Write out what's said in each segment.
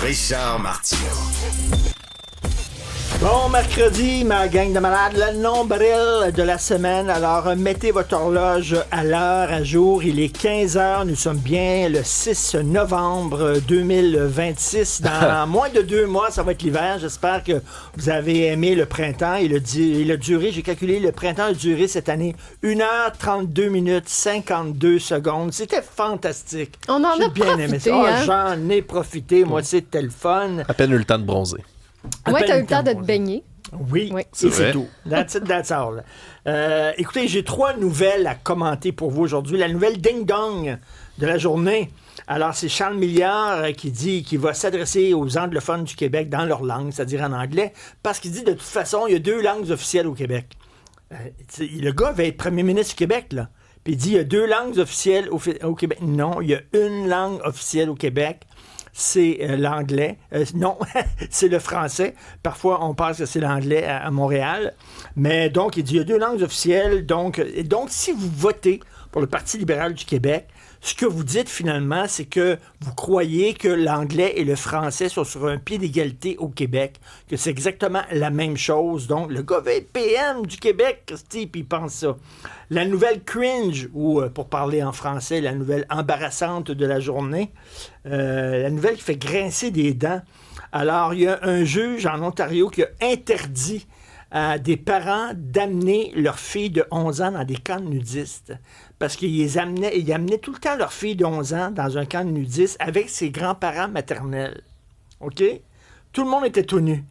Richard Martineau. Bon mercredi, ma gang de malades, le nombril de la semaine. Alors, mettez votre horloge à l'heure, à jour. Il est 15h, nous sommes bien le 6 novembre 2026. Dans moins de 2 mois, ça va être l'hiver. J'espère que vous avez aimé le printemps. Il a duré, j'ai calculé, le printemps a duré cette année 1h32 minutes 52 secondes. C'était fantastique. On en J'ai a bien aimé ça. profité, hein? J'en ai profité. Moi, c'était le fun. À peine eu le temps de bronzer. Ouais, À t'as eu peine le temps de te bronzer. baigner. Oui, Oui. c'est vrai. tout. That's it, that's all. Écoutez, j'ai 3 nouvelles à commenter pour vous aujourd'hui. La nouvelle ding-dong de la journée. Alors, c'est Charles Milliard qui dit qu'il va s'adresser aux anglophones du Québec dans leur langue, c'est-à-dire en anglais, parce qu'il dit de toute façon, il y a 2 langues officielles au Québec. Le gars va être premier ministre du Québec, là. Puis il dit il y a 2 langues officielles au Québec. Non, il y a une langue officielle au Québec. C'est l'anglais. Non, c'est le français. Parfois, on pense que c'est l'anglais à Montréal. Mais donc, il dit il y a 2 langues officielles. Donc, si vous votez pour le Parti libéral du Québec, ce que vous dites finalement, c'est que vous croyez que l'anglais et le français sont sur un pied d'égalité au Québec, que c'est exactement la même chose. Donc, le gars va être PM du Québec, Christy, puis il pense ça. La nouvelle cringe, ou pour parler en français, la nouvelle embarrassante de la journée, la nouvelle qui fait grincer des dents. Alors, il y a un juge en Ontario qui a interdit à des parents d'amener leurs filles de 11 ans dans des camps de nudistes. Parce qu'ils amenaient tout le temps leurs filles de 11 ans dans un camp de nudistes avec ses grands-parents maternels. OK? Tout le monde était tout nu.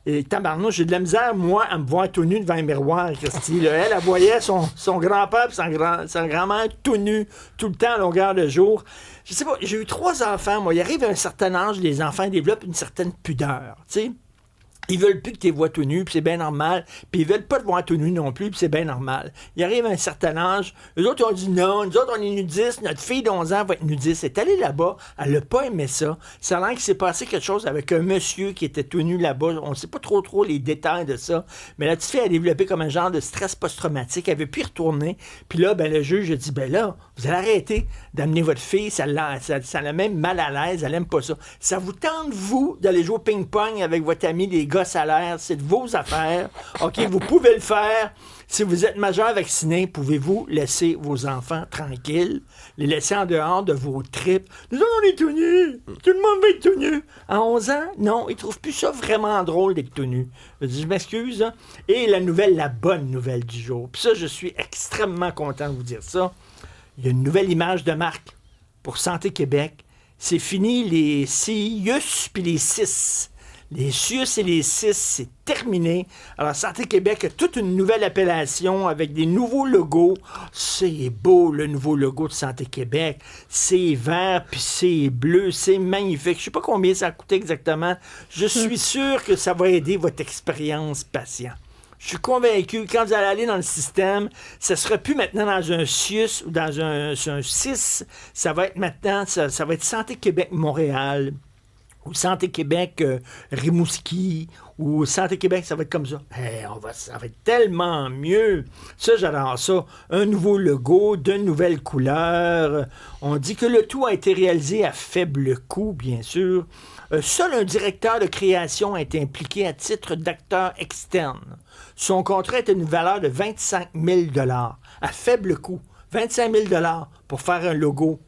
Et tabarnouche, j'ai de la misère, moi, à me voir tout nu devant un miroir, Christy. Là, elle voyait son grand-père et sa grand-mère tout nu, tout le temps à longueur de jour. Je sais pas, j'ai eu 3 enfants, moi. Il arrive à un certain âge, les enfants développent une certaine pudeur, tu sais. Ils veulent plus que tu les vois tout nu, puis c'est bien normal. Puis ils veulent pas te voir tout nu non plus, puis c'est bien normal. Il arrive à un certain âge, eux autres ont dit non, nous autres on est nudistes, notre fille d'11 ans va être nudiste. Elle est allée là-bas, elle n'a pas aimé ça. Ça a l'air qu'il s'est passé quelque chose avec un monsieur qui était tout nu là-bas. On ne sait pas trop les détails de ça. Mais la petite fille a développé comme un genre de stress post-traumatique. Elle veut plus y retourner. Puis là, ben, le juge a dit, ben là, vous allez arrêter d'amener votre fille. Ça l'a même mal à l'aise. Elle aime pas ça. Ça vous tente, vous, d'aller jouer au ping-pong avec votre ami, les gars salaires, c'est de vos affaires. OK, vous pouvez le faire. Si vous êtes majeur vacciné, pouvez-vous laisser vos enfants tranquilles, les laisser en dehors de vos tripes. Nous autres, on est tout nus. Tout le monde va être tout nu. À 11 ans, non, ils trouvent plus ça vraiment drôle d'être tout nu. Je m'excuse. Hein? Et la bonne nouvelle du jour. Puis ça, je suis extrêmement content de vous dire ça. Il y a une nouvelle image de marque pour Santé Québec. C'est fini les CIUS puis les CIS. Les CIUS et les CIS, c'est terminé. Alors, Santé Québec a toute une nouvelle appellation avec des nouveaux logos. C'est beau, le nouveau logo de Santé Québec. C'est vert, puis c'est bleu, c'est magnifique. Je sais pas combien ça a coûté exactement. Je suis sûr que ça va aider votre expérience patient. Je suis convaincu, quand vous allez aller dans le système, ça ne sera plus maintenant dans un CIUS ou dans un CIS. Ça va être maintenant, ça va être Santé Québec Montréal. Ou Santé Québec Rimouski, ou Santé Québec, ça va être comme ça. Hey, ça va être tellement mieux. Ça, j'adore ça. Un nouveau logo, de nouvelles couleurs. On dit que le tout a été réalisé à faible coût, bien sûr. Seul un directeur de création a été impliqué à titre d'acteur externe. Son contrat était une valeur de 25 000 $, à faible coût. 25 000 $ pour faire un logo.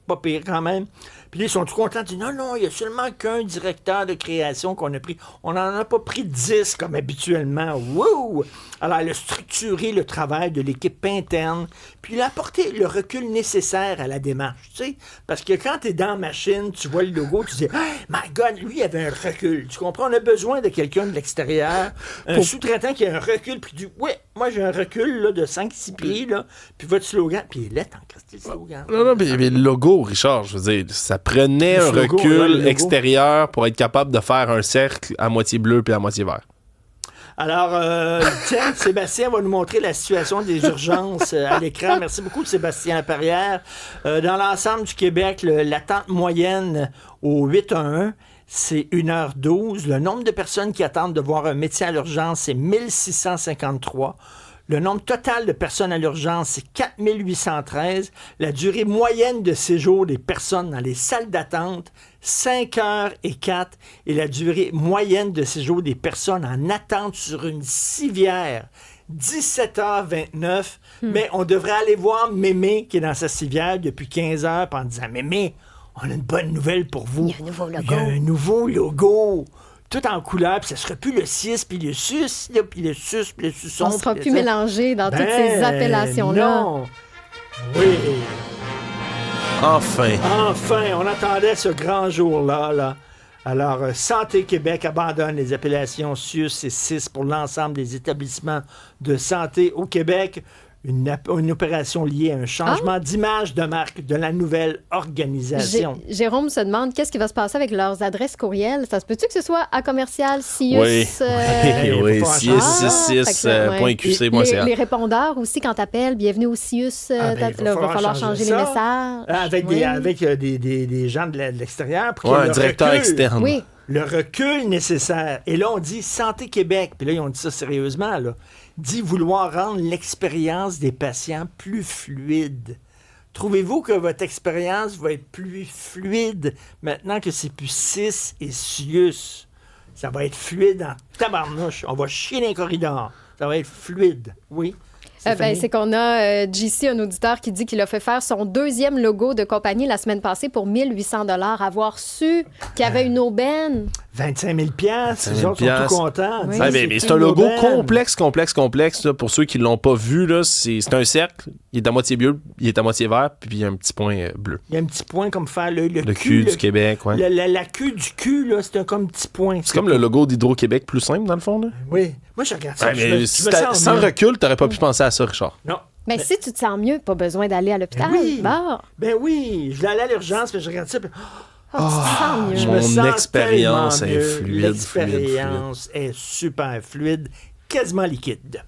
Pas pire quand même. Puis là, ils sont tout contents. Ils disent non, il y a seulement qu'un directeur de création qu'on a pris. On n'en a pas pris 10 comme habituellement. Wouh! Alors, elle a structuré le travail de l'équipe interne. Puis il a apporté le recul nécessaire à la démarche. Tu sais? Parce que quand tu es dans la machine, tu vois le logo, tu dis hey, my God, lui, il avait un recul. Tu comprends? On a besoin de quelqu'un de l'extérieur. Un sous-traitant qui a un recul. Puis tu dis ouais, moi, j'ai un recul là, de 5-6 pieds. Là, puis votre slogan. Puis il est en Christ, le slogan. Non, mais le logo, Richard, je veux dire, ça prenait un logo, recul extérieur pour être capable de faire un cercle à moitié bleu puis à moitié vert. Alors, tiens, Sébastien va nous montrer la situation des urgences à l'écran. Merci beaucoup, Sébastien Laperrière. Dans l'ensemble du Québec, l'attente moyenne au 811, c'est 1h12. Le nombre de personnes qui attendent de voir un médecin à l'urgence, c'est 1653. Le nombre total de personnes à l'urgence, c'est 4813. La durée moyenne de séjour des personnes dans les salles d'attente, 5 heures et 4. Et la durée moyenne de séjour des personnes en attente sur une civière, 17h29. Mais on devrait aller voir Mémé, qui est dans sa civière depuis 15 heures, en disant, Mémé, on a une bonne nouvelle pour vous. Il y a un nouveau logo. Il y a un nouveau logo. Tout en couleur, puis ça sera plus le 6, puis le sus, là, puis le sus, puis le susson. On sera puis plus ça. mélangé dans toutes ces appellations-là. Non. Oui. Enfin. Enfin, on attendait ce grand jour-là. Là. Alors, Santé Québec abandonne les appellations SUS et 6 pour l'ensemble des établissements de santé au Québec. Une opération liée à un changement d'image de marque de la nouvelle organisation. Jérôme se demande qu'est-ce qui va se passer avec leurs adresses courriels. Ça se peut-tu que ce soit à commercial, Sius? Oui, faut faire CIUS666.qc.ca. Les répondeurs aussi, quand t'appelles, bienvenue au Sius. Il va falloir changer les ça. messages. Avec, Oui. des gens de l'extérieur. Pour qu'il y ait Un le directeur recul. externe. Oui. Le recul nécessaire. Et là, on dit Santé Québec. Puis là, ils ont dit ça sérieusement, là. Dit vouloir rendre l'expérience des patients plus fluide. Trouvez-vous que votre expérience va être plus fluide maintenant que c'est plus 6 et SIUS? Ça va être fluide en tabarnouche. On va chier dans les corridors. Ça va être fluide. Oui. C'est qu'on a JC, un auditeur, qui dit qu'il a fait faire son 2e logo de compagnie la semaine passée pour 1800 $. Avoir su qu'il y avait une aubaine. 25 000 les autres sont tout contents. Oui. Mais c'est un logo complexe. Là, pour ceux qui ne l'ont pas vu, là, c'est un cercle. Il est à moitié bleu, il est à moitié vert, puis il y a un petit point bleu. Il y a un petit point comme faire le cul du Québec, ouais. La queue du cul, là, c'est comme un petit point. C'est comme le logo d'Hydro-Québec plus simple, dans le fond. Là. Oui. Moi, je regarde ça. Ouais, mais sans recul, t'aurais pas pu penser à ça, Richard. Non. Mais si tu te sens mieux, pas besoin d'aller à l'hôpital. oui. Bon. Ben oui. Je voulais aller à l'urgence, puis je regarde ça, puis... Tu te sens mieux. Je Mon me sens expérience tellement est mieux. fluide, L'expérience est super fluide, quasiment liquide.